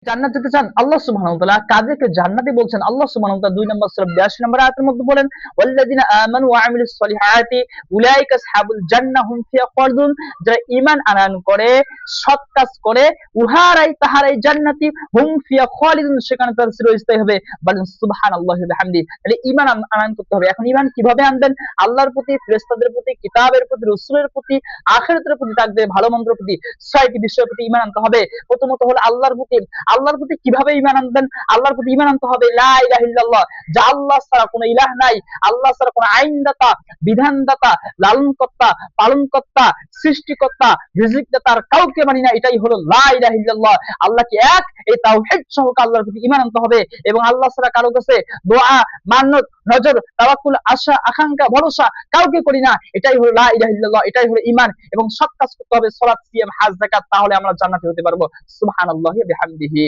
জান্নাত যেতে চান, আল্লাহ সুবহানাহু ওয়া তাআলা কাদেরকে জান্নাতি বলছেন? আল্লাহ সুবহানাহু ওয়া তাআলা 2 নম্বর সূরা 82 নম্বর আয়াতের মধ্যে বলেন, ওয়াল্লাযিনা আমানু ওয়া আমিলুস সলিহাতি উলাইকা আসহাবুল জান্নাহ হুম ফিহা খালিদুন। যারা ঈমান আনয়ন করে, সৎ কাজ করে, তাহারাই জান্নাতি, হুম ফিহা খালিদুন, সেখানে তারা চিরস্থায়ী হবে। বলেন সুবহানাল্লাহি ওয়া বিহামদিহি। তাহলে ঈমান আনয়ন করতে হবে। এখন ঈমান কিভাবে আনবেন? আল্লাহর প্রতি, ফেরেশতাদের প্রতি, কিতাবের প্রতি, রাসূলের প্রতি, আখিরাতের প্রতি, তাকদীর ভালো মন্দের প্রতি, 6টি বিষয়ের প্রতি ঈমান আনতে হবে। প্রথমত হলো আল্লাহর প্রতি কিভাবে ঈমান আনবেন? আল্লাহর প্রতি ঈমান আনতে হবে লা ইলাহা ইল্লাল্লাহ, যে আল্লাহ ছাড়া কোনো ইলাহ নাই, আল্লাহ ছাড়া কোনো আইনদাতা, বিধানদাতা, লালনকর্তা, পালনকর্তা, সৃষ্টিকর্তা, রিজিকদাতার কাউকে মানি না। এটাই হলো লা ইলাহা ইল্লাল্লাহ। আল্লাহ কি এক, এই তাওহীদ সহকারে আল্লাহর প্রতি ঈমান আনতে হবে। এবং আল্লাহ ছাড়া কারো কাছে দোয়া, মান্নত, নজর, তাওয়াক্কুল, আশা, আকাঙ্ক্ষা, ভরসা কাউকে করি না। এটাই হলো লা ইলাহা ইল্লাল্লাহ, এটাই হলো ঈমান। এবং সৎ কাজ করতে হবে, সালাত, সিয়াম, হজ, যাকাত, তাহলে আমরা জান্নাতি হতে পারবো। সুবহানাল্লাহি ওয়া বিহামদিহি।